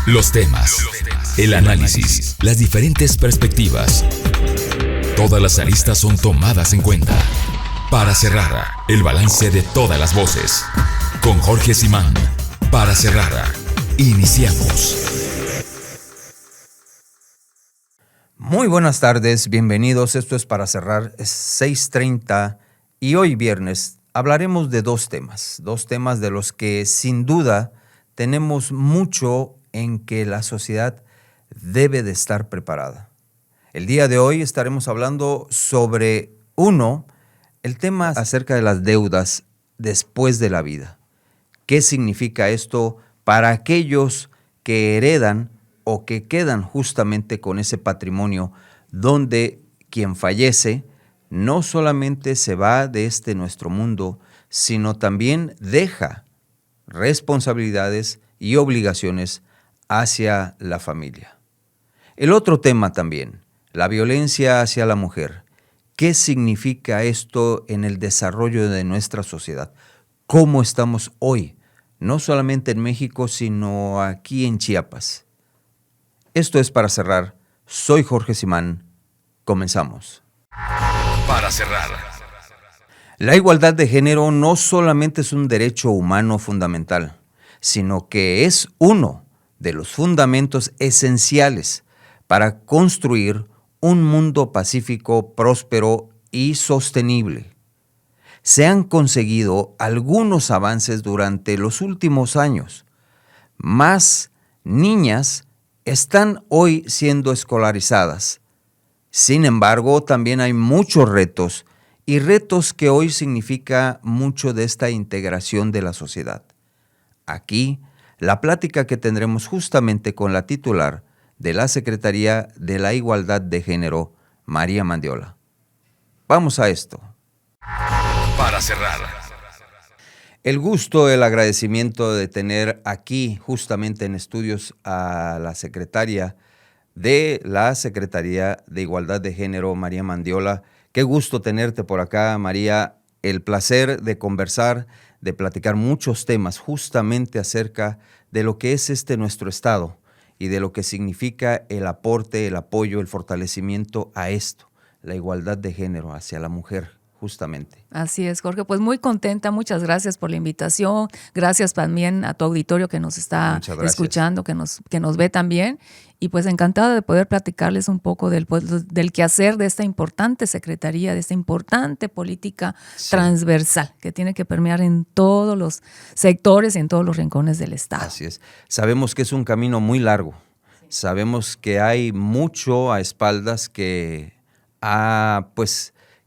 Los temas, el análisis, las diferentes perspectivas. Todas las aristas son tomadas en cuenta. Para cerrar, el balance de todas las voces. Con Jorge Simán. Para cerrar, iniciamos. Muy buenas tardes, bienvenidos. Esto es Para Cerrar, es 6:30 y hoy viernes hablaremos de dos temas de los que sin duda tenemos mucho en que la sociedad debe de estar preparada. El día de hoy estaremos hablando sobre el tema acerca de las deudas después de la vida. ¿Qué significa esto para aquellos que heredan o que quedan justamente con ese patrimonio donde quien fallece no solamente se va de este nuestro mundo, sino también deja responsabilidades y obligaciones hacia la familia? El otro tema también, la violencia hacia la mujer. ¿Qué significa esto en el desarrollo de nuestra sociedad? ¿Cómo estamos hoy? No solamente en México, sino aquí en Chiapas. Esto es Para Cerrar. Soy Jorge Simán. Comenzamos. Para cerrar. La igualdad de género no solamente es un derecho humano fundamental, sino que es uno de los fundamentos esenciales para construir un mundo pacífico, próspero y sostenible. Se han conseguido algunos avances durante los últimos años. Más niñas están hoy siendo escolarizadas. Sin embargo, también hay muchos retos y retos que hoy significa mucho de esta integración de la sociedad. Aquí, la plática que tendremos justamente con la titular de la Secretaría de la Igualdad de Género, María Mandiola. Vamos a esto. Para cerrar. El gusto, el agradecimiento de tener aquí justamente en estudios a la secretaria de la Secretaría de Igualdad de Género, María Mandiola. Qué gusto tenerte por acá, María. El placer de conversar, de platicar muchos temas justamente acerca de lo que es nuestro estado y de lo que significa el aporte, el apoyo, el fortalecimiento a esto, la igualdad de género hacia la mujer. Justamente. Así es, Jorge. Pues muy contenta, muchas gracias por la invitación. Gracias también a tu auditorio que nos está escuchando, que nos ve también. Y pues encantada de poder platicarles un poco del quehacer de esta importante secretaría, de esta importante política transversal que tiene que permear en todos los sectores y en todos los rincones del Estado. Así es. Sabemos que es un camino muy largo. Sabemos que hay mucho a espaldas que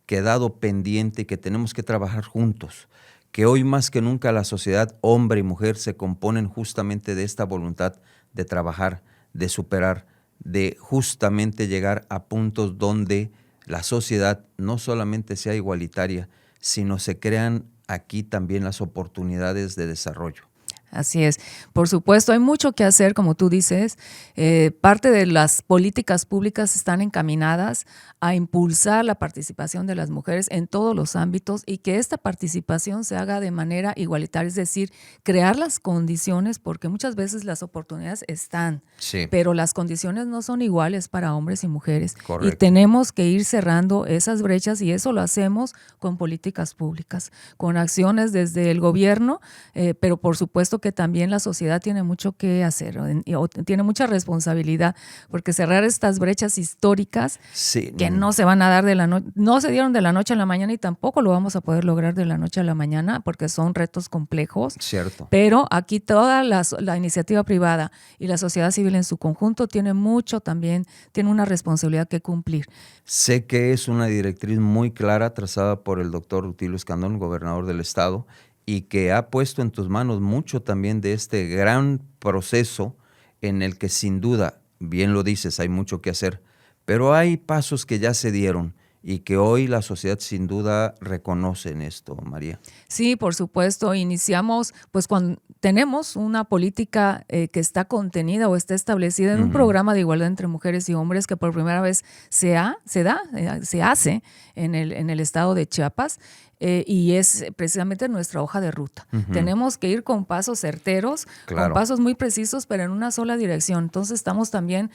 quedado pendiente y que tenemos que trabajar juntos, que hoy más que nunca la sociedad, hombre y mujer, se componen justamente de esta voluntad de trabajar, de superar, de justamente llegar a puntos donde la sociedad no solamente sea igualitaria, sino se crean aquí también las oportunidades de desarrollo. Así es. Por supuesto, hay mucho que hacer, como tú dices. Parte de las políticas públicas están encaminadas a impulsar la participación de las mujeres en todos los ámbitos y que esta participación se haga de manera igualitaria, es decir, crear las condiciones, porque muchas veces las oportunidades están, pero las condiciones no son iguales para hombres y mujeres. Correcto. Y tenemos que ir cerrando esas brechas y eso lo hacemos con políticas públicas, con acciones desde el gobierno, pero por supuesto que también la sociedad tiene mucho que hacer o tiene mucha responsabilidad, porque cerrar estas brechas históricas que no se van a dar no se dieron de la noche a la mañana y tampoco lo vamos a poder lograr de la noche a la mañana porque son retos complejos. Cierto. Pero aquí toda la iniciativa privada y la sociedad civil en su conjunto tiene una responsabilidad que cumplir. Sé que es una directriz muy clara trazada por el doctor Rutilio Escandón, gobernador del estado, y que ha puesto en tus manos mucho también de este gran proceso en el que sin duda, bien lo dices, hay mucho que hacer, pero hay pasos que ya se dieron y que hoy la sociedad sin duda reconoce en esto, María. Sí, por supuesto. Iniciamos, pues cuando tenemos una política que está contenida o está establecida en un programa de igualdad entre mujeres y hombres que por primera vez se hace en el estado de Chiapas. Y es precisamente nuestra hoja de ruta. Tenemos que ir con pasos certeros, Claro. con pasos muy precisos, pero en una sola dirección. Entonces estamos también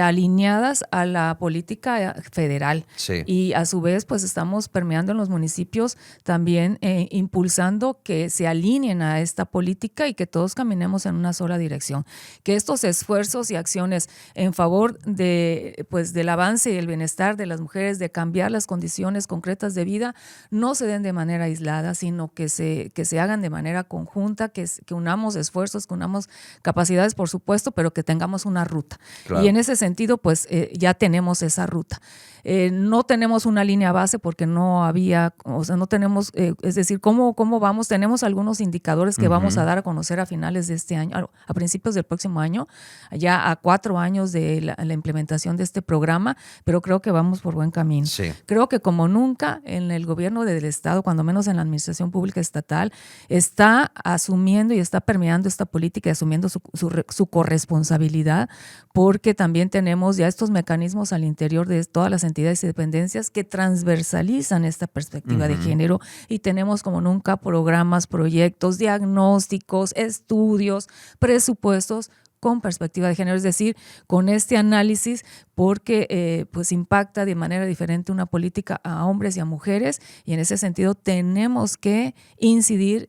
alineadas a la política federal. Sí. Y a su vez, pues estamos permeando en los municipios también impulsando que se alineen a esta política y que todos caminemos en una sola dirección. Que estos esfuerzos y acciones en favor de, pues, del avance y el bienestar de las mujeres, de cambiar las condiciones concretas de vida, no se den de manera aislada, sino que se hagan de manera conjunta, que unamos esfuerzos, que unamos capacidades, por supuesto, pero que tengamos una ruta. Claro. Y en ese sentido, pues ya tenemos esa ruta. No tenemos una línea base porque no había, o sea, no tenemos, es decir, ¿cómo vamos? Tenemos algunos indicadores que vamos a dar a conocer a finales de este año, a principios del próximo año, ya a 4 años de la implementación de este programa, pero creo que vamos por buen camino. Sí. Creo que como nunca en el gobierno del Estado, cuando menos en la administración pública estatal, está asumiendo y está permeando esta política y asumiendo su corresponsabilidad, porque también tenemos ya estos mecanismos al interior de todas las entidades y dependencias que transversalizan esta perspectiva de género, y tenemos como nunca programas, proyectos, diagnósticos, estudios, presupuestos con perspectiva de género, es decir, con este análisis, porque pues impacta de manera diferente una política a hombres y a mujeres, y en ese sentido tenemos que incidir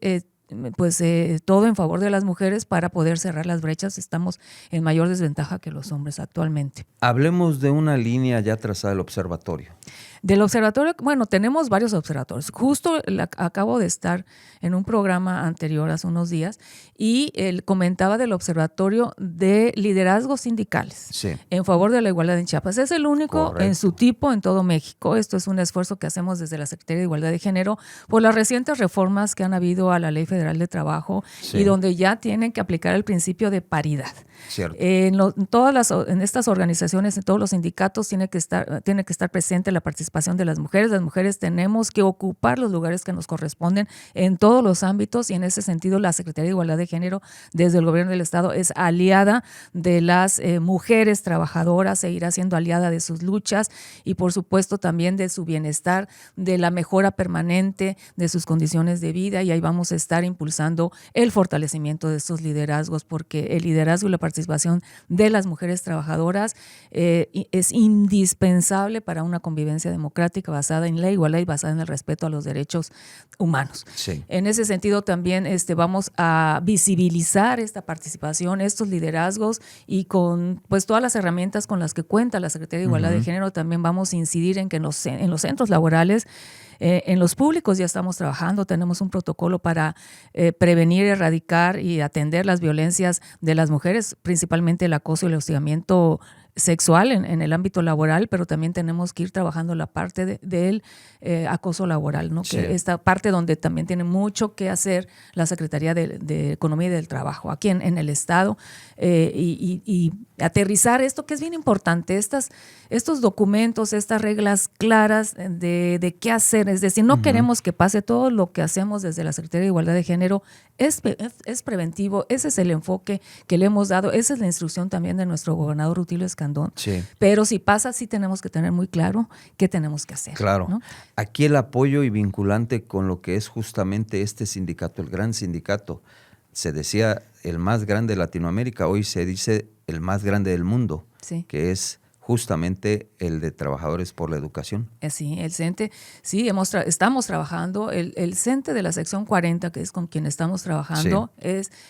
todo en favor de las mujeres para poder cerrar las brechas. Estamos en mayor desventaja que los hombres actualmente. Hablemos de una línea ya trazada del observatorio. Del observatorio, bueno, tenemos varios observatorios. Justo acabo de estar en un programa anterior hace unos días y él comentaba del observatorio de liderazgos sindicales en favor de la igualdad en Chiapas. Es el único en su tipo en todo México. Esto es un esfuerzo que hacemos desde la Secretaría de Igualdad de Género por las recientes reformas que han habido a la Ley Federal de Trabajo y donde ya tienen que aplicar el principio de paridad. Cierto. En estas organizaciones, en todos los sindicatos, tiene que estar presente la participación de las mujeres. Las mujeres tenemos que ocupar los lugares que nos corresponden en todos los ámbitos, y en ese sentido la Secretaría de Igualdad de Género desde el gobierno del Estado es aliada de las mujeres trabajadoras, seguirá siendo aliada de sus luchas y por supuesto también de su bienestar, de la mejora permanente de sus condiciones de vida, y ahí vamos a estar impulsando el fortalecimiento de estos liderazgos, porque el liderazgo y la participación de las mujeres trabajadoras es indispensable para una convivencia democrática basada en la igualdad y basada en el respeto a los derechos humanos. Sí. En ese sentido también vamos a visibilizar esta participación, estos liderazgos, y con pues todas las herramientas con las que cuenta la Secretaría de Igualdad de Género también vamos a incidir en que en los centros laborales, en los públicos ya estamos trabajando, tenemos un protocolo para prevenir, erradicar y atender las violencias de las mujeres, principalmente el acoso y el hostigamiento sexual en el ámbito laboral, pero también tenemos que ir trabajando la parte del acoso laboral, ¿no? Sí. Que esta parte donde también tiene mucho que hacer la Secretaría de Economía y del Trabajo aquí en el Estado, y aterrizar esto que es bien importante, estos documentos, estas reglas claras de qué hacer. Es decir, no queremos que pase. Todo lo que hacemos desde la Secretaría de Igualdad de Género es preventivo. Ese es el enfoque que le hemos dado, esa es la instrucción también de nuestro gobernador Rutilio Escandón. Sí. Pero si pasa, sí tenemos que tener muy claro qué tenemos que hacer. Claro. ¿No? Aquí el apoyo y vinculante con lo que es justamente este sindicato, el gran sindicato. Se decía el más grande de Latinoamérica, hoy se dice el más grande del mundo, que es justamente el de Trabajadores por la Educación. Sí, el CENTE, sí, estamos trabajando, el CENTE de la sección 40, que es con quien estamos trabajando,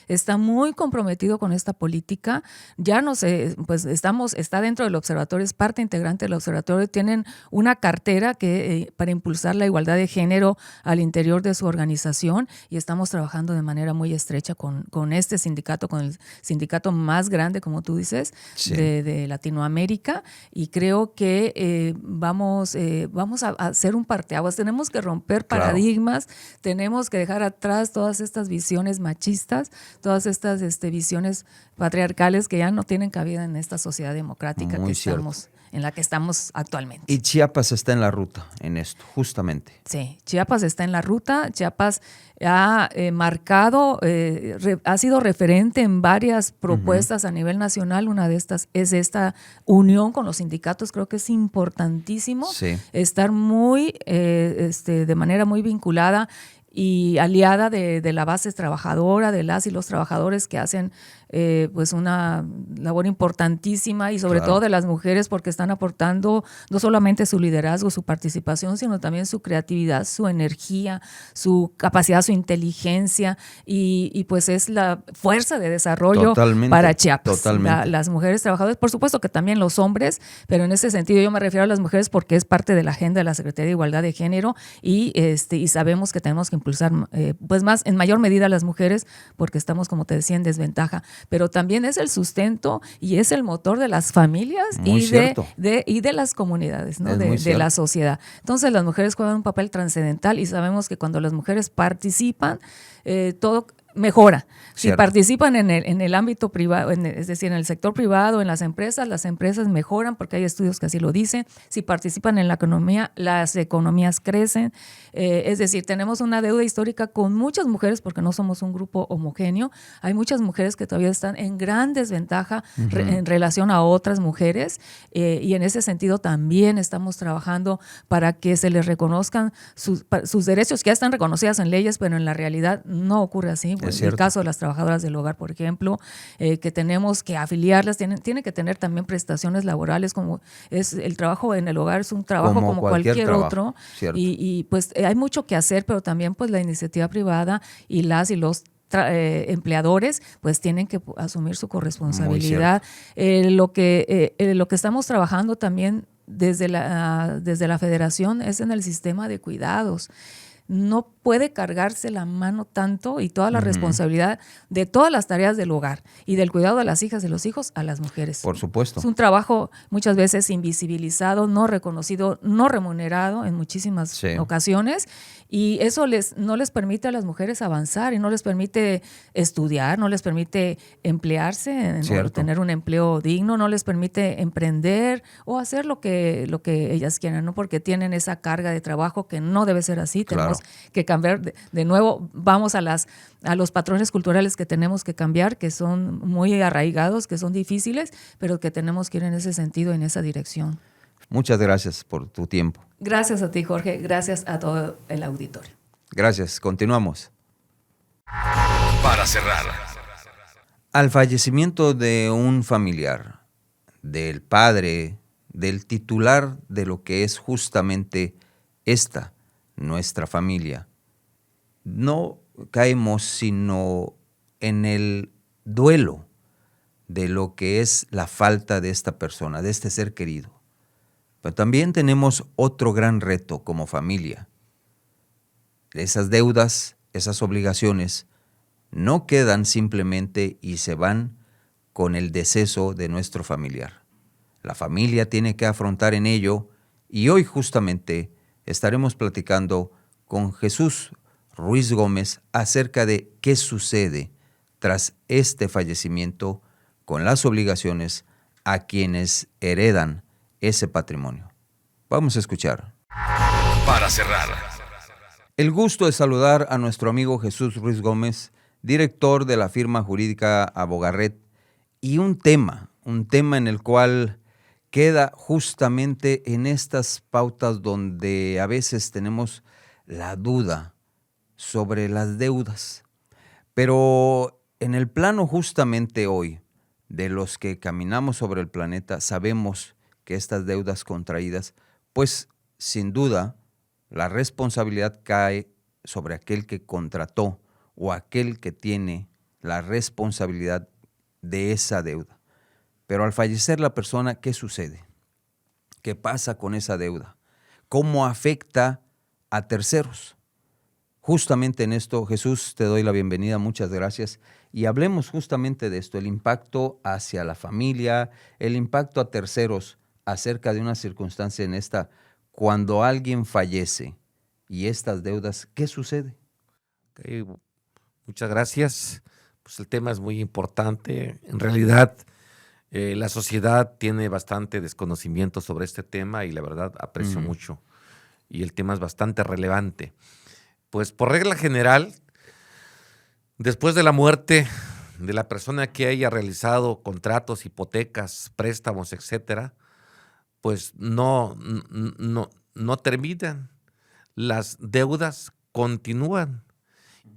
está muy comprometido con esta política. Ya no sé, pues está dentro del observatorio, es parte integrante del observatorio, tienen una cartera para impulsar la igualdad de género al interior de su organización, y estamos trabajando de manera muy estrecha con este sindicato, con el sindicato más grande, como tú dices, de Latinoamérica. Y creo que vamos a hacer un parteaguas. Tenemos que romper paradigmas, tenemos que dejar atrás todas estas visiones machistas, todas estas visiones patriarcales que ya no tienen cabida en esta sociedad democrática en la que estamos actualmente. Y Chiapas está en la ruta en esto, justamente. Sí, Chiapas está en la ruta. Chiapas ha marcado, ha sido referente en varias propuestas a nivel nacional. Una de estas es esta unión con los sindicatos. Creo que es importantísimo estar muy, de manera muy vinculada y aliada de la base trabajadora, de las y los trabajadores que hacen pues una labor importantísima, y sobre todo de las mujeres, porque están aportando no solamente su liderazgo, su participación, sino también su creatividad, su energía, su capacidad, su inteligencia, y pues es la fuerza de desarrollo para Chiapas. Las mujeres trabajadoras, por supuesto que también los hombres, pero en ese sentido yo me refiero a las mujeres porque es parte de la agenda de la Secretaría de Igualdad de Género, y sabemos que tenemos que impulsar pues más, en mayor medida a las mujeres, porque estamos, como te decía, en desventaja, pero también es el sustento y es el motor de las familias y de las comunidades, ¿no? de la sociedad. Entonces las mujeres juegan un papel trascendental, y sabemos que cuando las mujeres participan, todo mejora. Si participan en el ámbito privado, es decir, en el sector privado, en las empresas mejoran, porque hay estudios que así lo dicen. Si participan en la economía, las economías crecen. Es decir, tenemos una deuda histórica con muchas mujeres, porque no somos un grupo homogéneo. Hay muchas mujeres que todavía están en gran desventaja en relación a otras mujeres, y en ese sentido también estamos trabajando para que se les reconozcan sus derechos, que ya están reconocidas en leyes, pero en la realidad no ocurre así. El caso de las trabajadoras del hogar, por ejemplo, que tenemos que afiliarlas, tienen que tener también prestaciones laborales, como es el trabajo en el hogar, es un trabajo como cualquier otro, y pues hay mucho que hacer, pero también pues la iniciativa privada y los empleadores pues tienen que asumir su corresponsabilidad. Lo que estamos trabajando también desde la federación es en el sistema de cuidados. No puede cargarse la mano tanto y toda la responsabilidad de todas las tareas del hogar y del cuidado de las hijas y los hijos a las mujeres. Por supuesto. Es un trabajo muchas veces invisibilizado, no reconocido, no remunerado en muchísimas ocasiones, y eso no les permite a las mujeres avanzar, y no les permite estudiar, no les permite emplearse, tener un empleo digno, no les permite emprender o hacer lo que ellas quieran, ¿no? Porque tienen esa carga de trabajo que no debe ser así. Tenemos que cambiar de nuevo, vamos a los patrones culturales que tenemos que cambiar, que son muy arraigados, que son difíciles, pero que tenemos que ir en ese sentido, en esa dirección. Muchas gracias por tu tiempo. Gracias a ti, Jorge. Gracias a todo el auditorio. Gracias. Continuamos. Para cerrar. Al fallecimiento de un familiar, del padre, del titular de lo que es justamente nuestra familia, no caemos sino en el duelo de lo que es la falta de esta persona, de este ser querido. Pero también tenemos otro gran reto como familia. Esas deudas, esas obligaciones, no quedan simplemente y se van con el deceso de nuestro familiar. La familia tiene que afrontar en ello, y hoy justamente estaremos platicando con Jesús Ruiz Gómez acerca de qué sucede tras este fallecimiento con las obligaciones a quienes heredan ese patrimonio. Vamos a escuchar. Para cerrar. El gusto de saludar a nuestro amigo Jesús Ruiz Gómez, director de la firma jurídica Abogarret, y un tema en el cual queda justamente en estas pautas donde a veces tenemos la duda sobre las deudas. Pero en el plano justamente hoy de los que caminamos sobre el planeta, sabemos que estas deudas contraídas, pues sin duda la responsabilidad cae sobre aquel que contrató o aquel que tiene la responsabilidad de esa deuda. Pero al fallecer la persona, ¿qué sucede? ¿Qué pasa con esa deuda? ¿Cómo afecta a terceros? Justamente en esto, Jesús, te doy la bienvenida, muchas gracias. Y hablemos justamente de esto, el impacto hacia la familia, el impacto a terceros acerca de una circunstancia en esta, cuando alguien fallece y estas deudas, ¿qué sucede? Okay, muchas gracias. Pues el tema es muy importante. En realidad, La sociedad tiene bastante desconocimiento sobre este tema y la verdad aprecio mucho. Y el tema es bastante relevante. Pues por regla general, después de la muerte de la persona que haya realizado contratos, hipotecas, préstamos, etcétera, pues no terminan. Las deudas continúan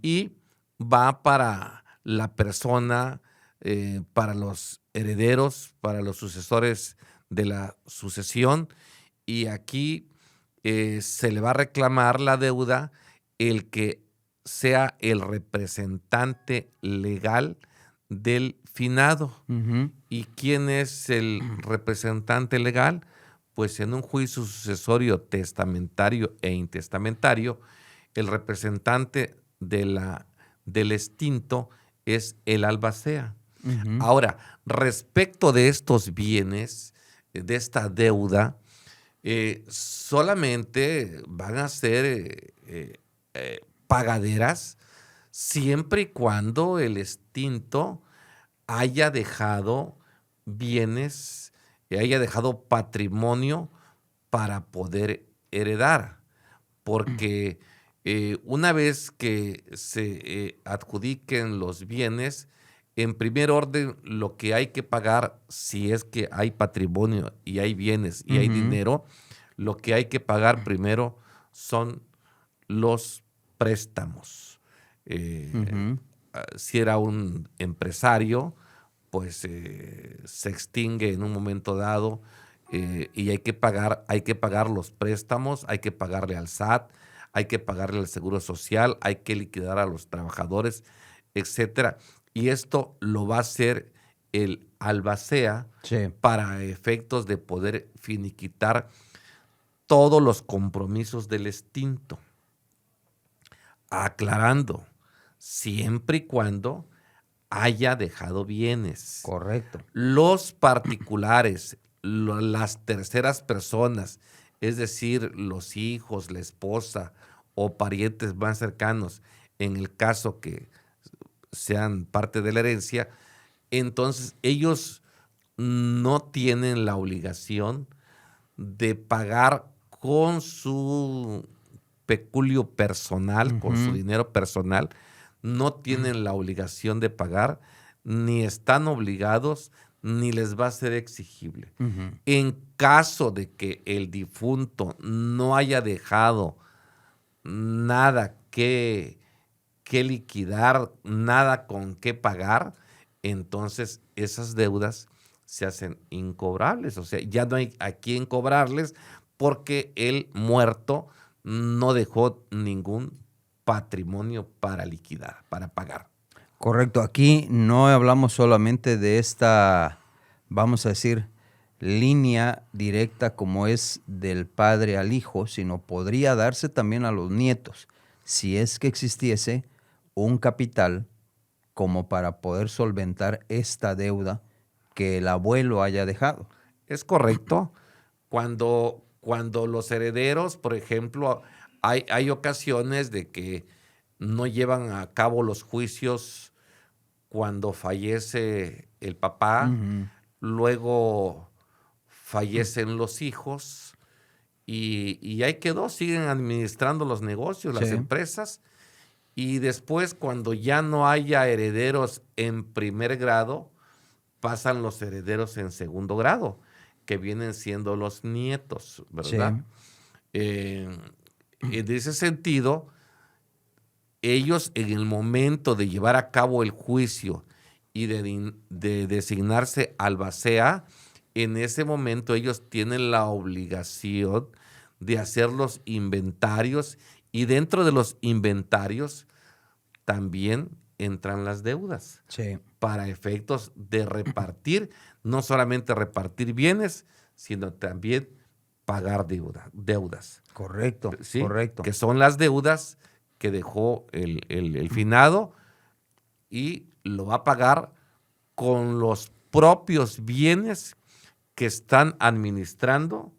y va para la persona, para los herederos, para los sucesores de la sucesión, y aquí se le va a reclamar la deuda el que sea el representante legal del finado. ¿Y quién es el representante legal? Pues en un juicio sucesorio testamentario e intestamentario, el representante del extinto es el albacea. Ahora, respecto de estos bienes, de esta deuda, solamente van a ser pagaderas siempre y cuando el extinto haya dejado bienes, haya dejado patrimonio para poder heredar. Porque una vez que se adjudiquen los bienes, en primer orden lo que hay que pagar, si es que hay patrimonio y hay bienes y hay dinero, lo que hay que pagar primero son los préstamos. Si era un empresario, pues se extingue en un momento dado y hay que pagar los préstamos, hay que pagarle al SAT, hay que pagarle al Seguro Social, hay que liquidar a los trabajadores, etcétera. Y esto lo va a hacer el albacea para efectos de poder finiquitar todos los compromisos del extinto. Aclarando, siempre y cuando haya dejado bienes. Correcto. Los particulares, las terceras personas, es decir, los hijos, la esposa o parientes más cercanos, en el caso que sean parte de la herencia, entonces ellos no tienen la obligación de pagar con su peculio personal, con su dinero personal, no tienen la obligación de pagar, ni están obligados, ni les va a ser exigible. En caso de que el difunto no haya dejado nada que liquidar, nada con qué pagar, entonces esas deudas se hacen incobrables. O sea, ya no hay a quién cobrarles porque el muerto no dejó ningún patrimonio para liquidar, para pagar. Correcto. Aquí no hablamos solamente de esta, vamos a decir, línea directa como es del padre al hijo, sino podría darse también a los nietos, si es que existiese un capital como para poder solventar esta deuda que el abuelo haya dejado. Es correcto. Cuando los herederos, por ejemplo, hay ocasiones de que no llevan a cabo los juicios cuando fallece el papá, luego fallecen los hijos y ahí quedó, siguen administrando los negocios, las empresas, y después cuando ya no haya herederos en primer grado, pasan los herederos en segundo grado, que vienen siendo los nietos, ¿verdad? En ese sentido, ellos en el momento de llevar a cabo el juicio y de designarse albacea, en ese momento ellos tienen la obligación de hacer los inventarios, y dentro de los inventarios también entran las deudas para efectos de repartir, no solamente repartir bienes, sino también pagar deudas. Correcto, ¿Sí? correcto. Que son las deudas que dejó el finado y lo va a pagar con los propios bienes que están administrando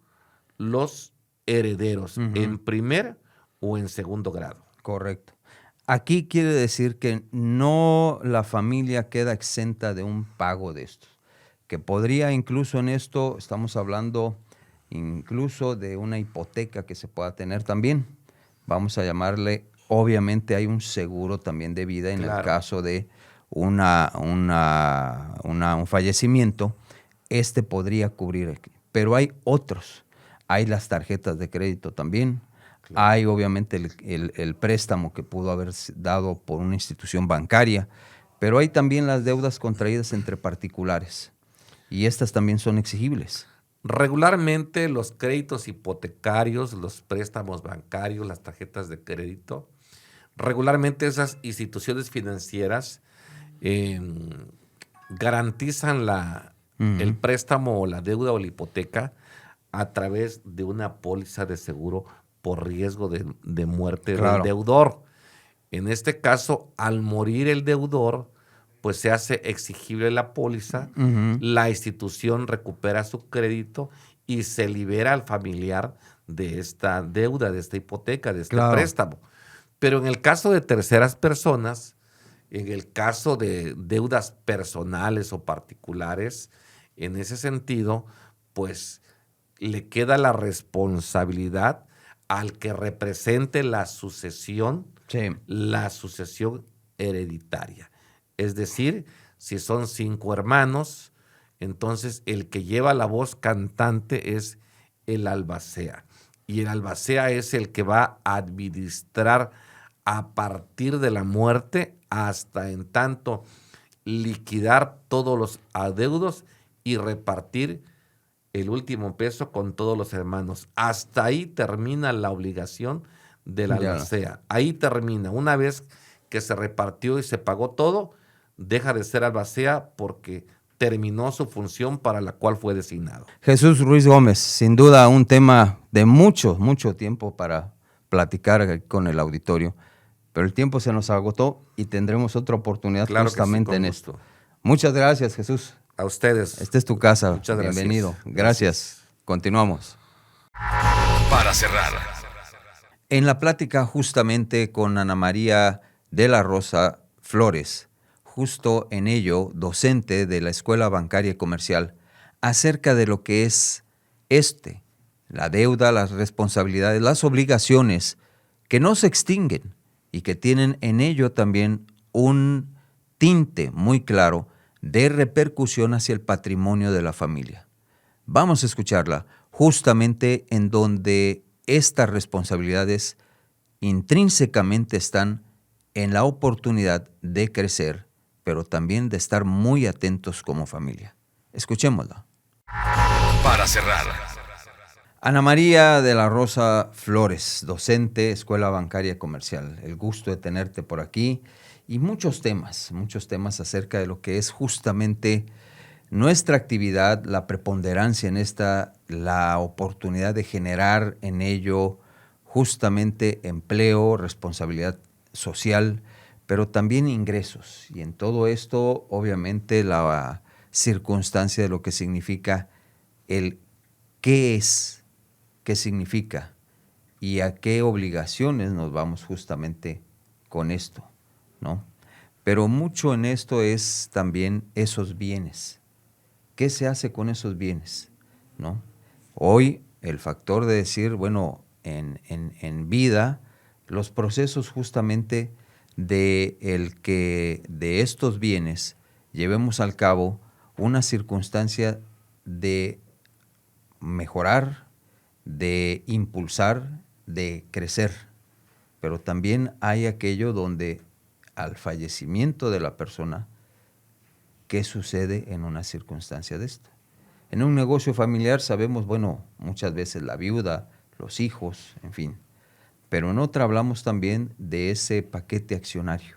los herederos en primer o en segundo grado. Correcto. Aquí quiere decir que no la familia queda exenta de un pago de estos. que podría incluso en esto, estamos hablando incluso de una hipoteca que se pueda tener también. Vamos a llamarle, obviamente hay un seguro también de vida en el caso de un fallecimiento. Podría cubrir, pero hay otros. Hay las tarjetas de crédito también. Claro. Hay obviamente el préstamo que pudo haber dado por una institución bancaria, pero hay también las deudas contraídas entre particulares y estas también son exigibles. Regularmente los créditos hipotecarios, los préstamos bancarios, las tarjetas de crédito, regularmente esas instituciones financieras garantizan el préstamo o la deuda o la hipoteca a través de una póliza de seguro por riesgo de muerte del deudor. En este caso, al morir el deudor, pues se hace exigible la póliza, la institución recupera su crédito y se libera al familiar de esta deuda, de esta hipoteca, de este préstamo. Pero en el caso de terceras personas, en el caso de deudas personales o particulares, en ese sentido, pues le queda la responsabilidad al que represente la sucesión hereditaria. Es decir, si son 5 hermanos, entonces el que lleva la voz cantante es el albacea. Y el albacea es el que va a administrar a partir de la muerte hasta en tanto liquidar todos los adeudos y repartir el último peso con todos los hermanos. Hasta ahí termina la obligación del albacea. Ahí termina. Una vez que se repartió y se pagó todo, deja de ser albacea porque terminó su función para la cual fue designado. Jesús Ruiz Gómez, sin duda un tema de mucho tiempo para platicar con el auditorio, pero el tiempo se nos agotó y tendremos otra oportunidad justamente en esto. Muchas gracias, Jesús. A ustedes. Esta es tu casa. Muchas gracias. Bienvenido. Gracias. Continuamos. Para cerrar. En la plática justamente con Ana María de la Rosa Flores, justo en ello, docente de la Escuela Bancaria y Comercial, acerca de lo que es la deuda, las responsabilidades, las obligaciones que no se extinguen y que tienen en ello también un tinte muy claro de repercusión hacia el patrimonio de la familia. Vamos a escucharla justamente en donde estas responsabilidades intrínsecamente están en la oportunidad de crecer, pero también de estar muy atentos como familia. Escuchémosla. Para cerrar. Ana María de la Rosa Flores, docente, Escuela Bancaria Comercial. El gusto de tenerte por aquí y muchos temas acerca de lo que es justamente nuestra actividad, la preponderancia en esta, la oportunidad de generar en ello justamente empleo, responsabilidad social, pero también ingresos. Y en todo esto, obviamente, la circunstancia de lo que significa el qué es, qué significa y a qué obligaciones nos vamos justamente con esto, ¿no? Pero mucho en esto es también esos bienes. ¿Qué se hace con esos bienes, ¿no? Hoy el factor de decir, bueno, en vida, los procesos justamente de estos bienes llevemos al cabo una circunstancia de mejorar, de impulsar, de crecer. Pero también hay aquello donde al fallecimiento de la persona, ¿qué sucede en una circunstancia de esto? En un negocio familiar sabemos, bueno, muchas veces la viuda, los hijos, en fin. Pero en otra hablamos también de ese paquete accionario,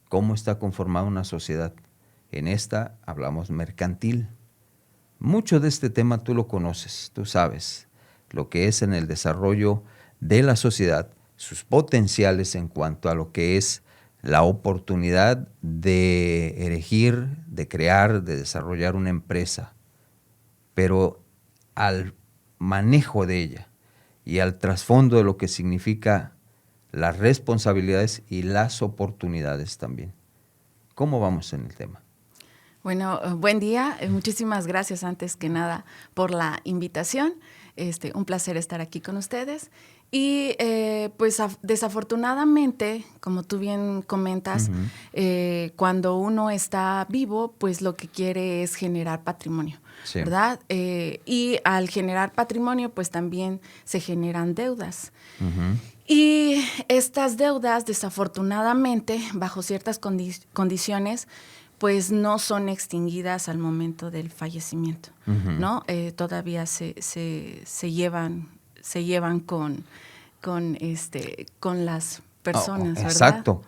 cómo está conformada una sociedad. En esta hablamos mercantil. Mucho de este tema tú lo conoces, tú sabes lo que es en el desarrollo de la sociedad, sus potenciales en cuanto a lo que es la oportunidad de erigir, de crear, de desarrollar una empresa, pero al manejo de ella y al trasfondo de lo que significa las responsabilidades y las oportunidades también. ¿Cómo vamos en el tema? Bueno, buen día. Muchísimas gracias antes que nada por la invitación. Un placer estar aquí con ustedes. Y pues desafortunadamente, como tú bien comentas, cuando uno está vivo, pues lo que quiere es generar patrimonio, sí, ¿verdad? Y al generar patrimonio, pues también se generan deudas. Y estas deudas, desafortunadamente, bajo ciertas condiciones, pues no son extinguidas al momento del fallecimiento, ¿no? Todavía se llevan con las personas, ¿verdad? Exacto,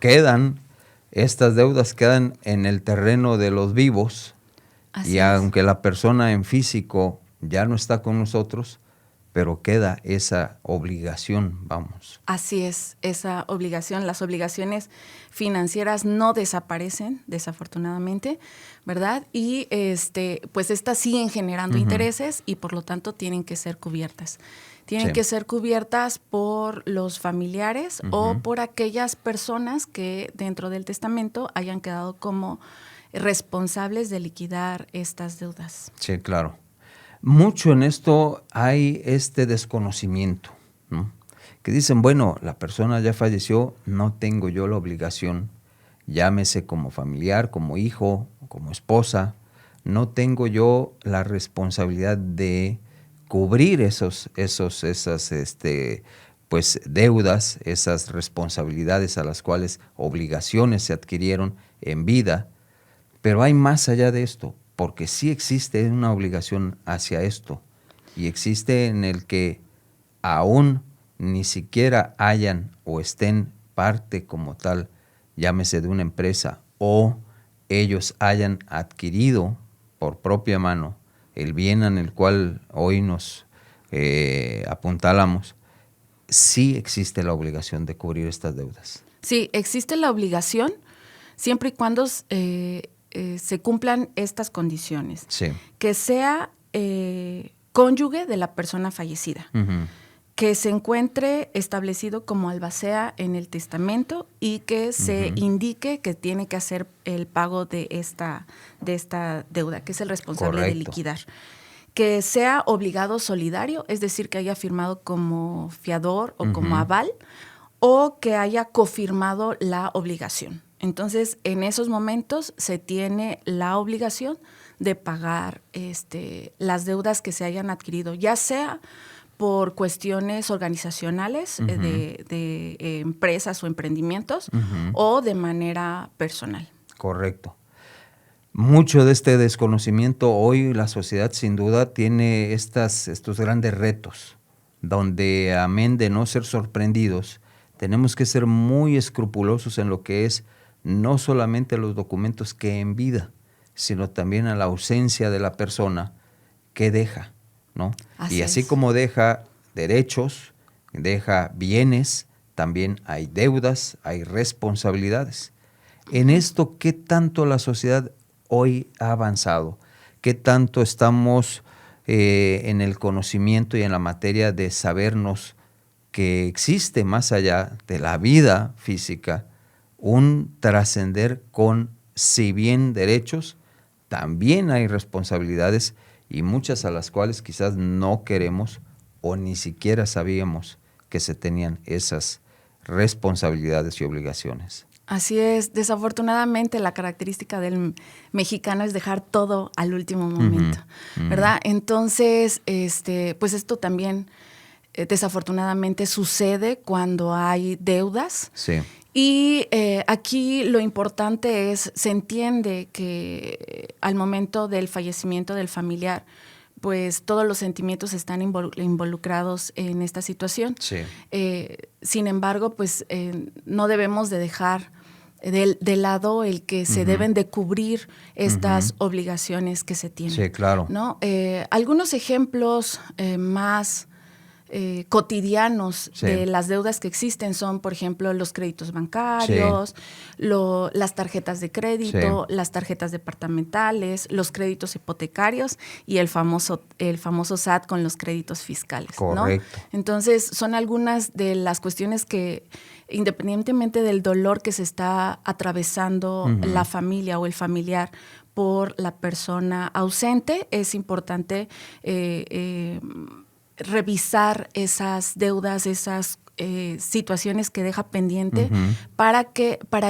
estas deudas quedan en el terreno de los vivos. Así es. Aunque la persona en físico ya no está con nosotros, pero queda esa obligación, vamos. Así es, esa obligación, las obligaciones financieras no desaparecen, desafortunadamente, ¿verdad? Y pues estas siguen generando intereses y por lo tanto tienen que ser cubiertas. Tienen que ser cubiertas por los familiares o por aquellas personas que dentro del testamento hayan quedado como responsables de liquidar estas deudas. Sí, claro. Mucho en esto hay este desconocimiento, ¿no? Que dicen, bueno, la persona ya falleció, no tengo yo la obligación, llámese como familiar, como hijo, como esposa, no tengo yo la responsabilidad de cubrir esas pues deudas, esas responsabilidades a las cuales obligaciones se adquirieron en vida, pero hay más allá de esto. Porque sí existe una obligación hacia esto y existe en el que aún ni siquiera hayan o estén parte como tal, llámese de una empresa, o ellos hayan adquirido por propia mano el bien en el cual hoy nos apuntalamos, sí existe la obligación de cubrir estas deudas. Sí, existe la obligación siempre y cuando se cumplan estas condiciones. Sí. Que sea cónyuge de la persona fallecida, que se encuentre establecido como albacea en el testamento y que se indique que tiene que hacer el pago de esta deuda, que es el responsable de liquidar. Que sea obligado solidario, es decir, que haya firmado como fiador o como aval, o que haya cofirmado la obligación. Entonces, en esos momentos se tiene la obligación de pagar las deudas que se hayan adquirido, ya sea por cuestiones organizacionales de empresas o emprendimientos o de manera personal. Correcto. Mucho de este desconocimiento, hoy la sociedad sin duda tiene estos grandes retos, donde amén de no ser sorprendidos, tenemos que ser muy escrupulosos en lo que es no solamente los documentos que en vida, sino también a la ausencia de la persona que deja, ¿no? Y así como deja derechos, deja bienes, también hay deudas, hay responsabilidades. En esto, ¿qué tanto la sociedad hoy ha avanzado? ¿Qué tanto estamos en el conocimiento y en la materia de sabernos que existe más allá de la vida física un trascender con, si bien derechos, también hay responsabilidades y muchas a las cuales quizás no queremos o ni siquiera sabíamos que se tenían esas responsabilidades y obligaciones? Así es. Desafortunadamente, la característica del mexicano es dejar todo al último momento, ¿verdad? Entonces, pues esto también desafortunadamente sucede cuando hay deudas. Sí. Y aquí lo importante es, se entiende que al momento del fallecimiento del familiar, pues todos los sentimientos están involucrados en esta situación. Sí. Sin embargo, pues no debemos de dejar de lado el que se deben de cubrir estas obligaciones que se tienen. Sí, claro. ¿No? Algunos ejemplos más cotidianos de las deudas que existen son, por ejemplo, los créditos bancarios, las tarjetas de crédito, las tarjetas departamentales, los créditos hipotecarios y el famoso SAT con los créditos fiscales. Correcto. ¿No? Entonces, son algunas de las cuestiones que, independientemente del dolor que se está atravesando la familia o el familiar por la persona ausente. Es importante revisar esas deudas, esas situaciones que deja pendiente para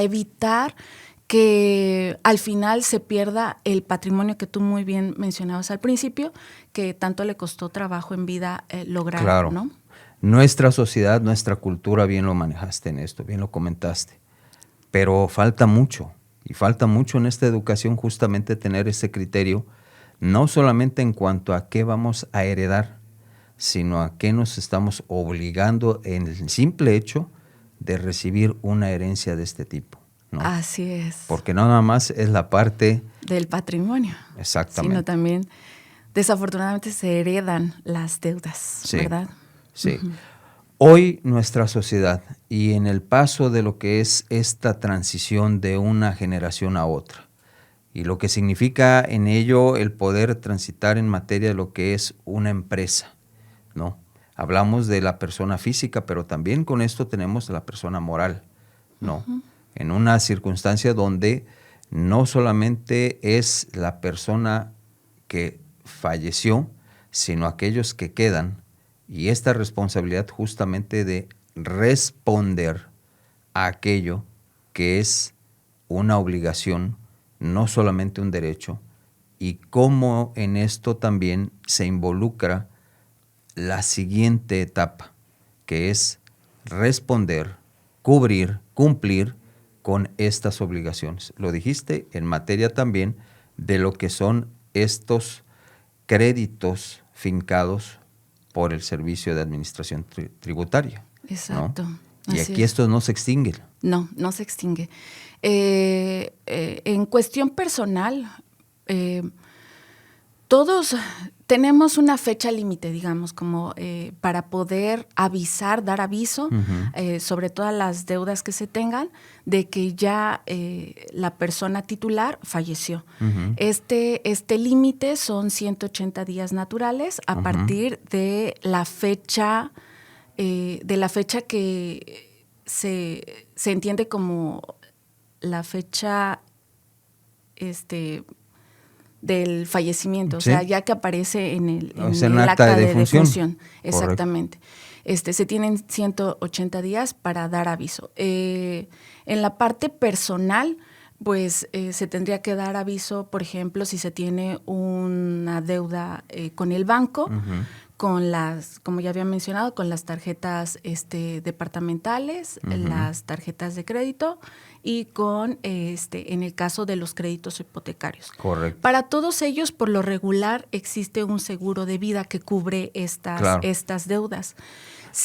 evitar que al final se pierda el patrimonio que tú muy bien mencionabas al principio, que tanto le costó trabajo en vida lograr, claro, ¿no? Nuestra sociedad, nuestra cultura, bien lo manejaste en esto, bien lo comentaste, pero falta mucho, y falta mucho en esta educación justamente tener ese criterio, no solamente en cuanto a qué vamos a heredar, sino a qué nos estamos obligando en el simple hecho de recibir una herencia de este tipo, ¿no? Así es. Porque no nada más es la parte del patrimonio. Exactamente. Sino también, desafortunadamente, se heredan las deudas, sí, ¿verdad? Sí. Hoy nuestra sociedad, y en el paso de lo que es esta transición de una generación a otra, y lo que significa en ello el poder transitar en materia de lo que es una empresa, ¿no? Hablamos de la persona física, pero también con esto tenemos la persona moral, ¿no? En una circunstancia donde no solamente es la persona que falleció, sino aquellos que quedan, y esta responsabilidad justamente de responder a aquello que es una obligación, no solamente un derecho, y cómo en esto también se involucra la siguiente etapa, que es responder, cubrir, cumplir con estas obligaciones. Lo dijiste en materia también de lo que son estos créditos fincados por el Servicio de Administración Tributaria. Exacto. ¿No? Y aquí esto no se extingue. No, no se extingue. En cuestión personal, todos tenemos una fecha límite, digamos, como para poder avisar, dar aviso sobre todas las deudas que se tengan, de que ya la persona titular falleció. Este límite son 180 días naturales a partir de la fecha que se entiende como la fecha del fallecimiento, o sea, ya que aparece en el acta de defunción. Exactamente. Se tienen 180 días para dar aviso. En la parte personal, pues se tendría que dar aviso, por ejemplo, si se tiene una deuda con el banco, con las, como ya había mencionado, con las tarjetas departamentales, las tarjetas de crédito y con, en el caso de los créditos hipotecarios. Correcto. Para todos ellos, por lo regular, existe un seguro de vida que cubre estas deudas.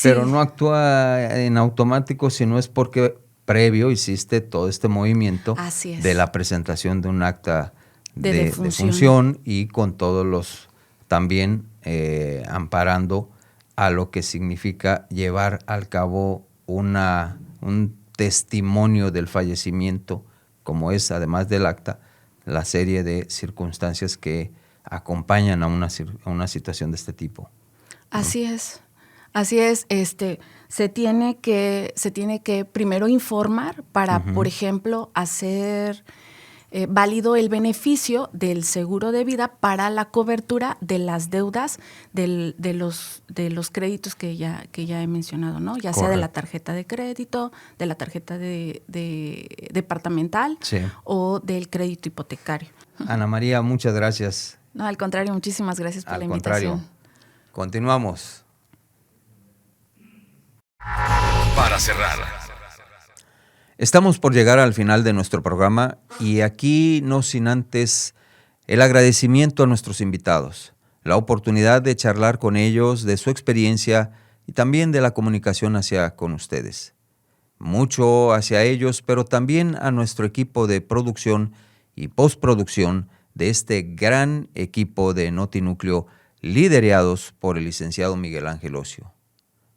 Pero no actúa en automático si no es porque previo hiciste todo este movimiento de la presentación de un acta de defunción y con todos los también amparando a lo que significa llevar al cabo un testimonio del fallecimiento, como es, además del acta, la serie de circunstancias que acompañan a una situación de este tipo. Así es. Así es, se tiene que primero informar para, por ejemplo, hacer válido el beneficio del seguro de vida para la cobertura de las deudas de los créditos que ya he mencionado, ¿no? Ya sea de la tarjeta de crédito, de la tarjeta de departamental o del crédito hipotecario. Ana María, muchas gracias. No, al contrario, muchísimas gracias por la invitación. Al contrario. Continuamos. Para cerrar. Estamos por llegar al final de nuestro programa y aquí no sin antes el agradecimiento a nuestros invitados, la oportunidad de charlar con ellos de su experiencia y también de la comunicación con ustedes. Mucho hacia ellos, pero también a nuestro equipo de producción y postproducción de este gran equipo de Notinúcleo liderados por el licenciado Miguel Ángel Ocio.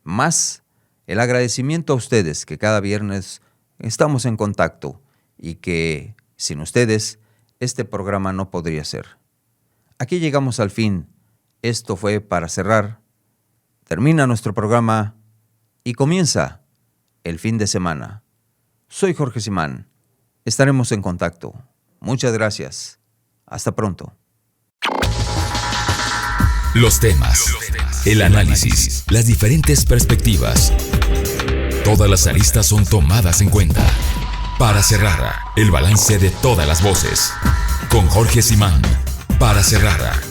Más el agradecimiento a ustedes que cada viernes estamos en contacto y que sin ustedes este programa no podría ser. Aquí llegamos al fin. Esto fue Para Cerrar. Termina nuestro programa y comienza el fin de semana. Soy Jorge Simán. Estaremos en contacto. Muchas gracias. Hasta pronto. Los temas, el análisis, las diferentes perspectivas. Todas las aristas son tomadas en cuenta. Para cerrar, el balance de todas las voces. Con Jorge Simán. Para cerrar.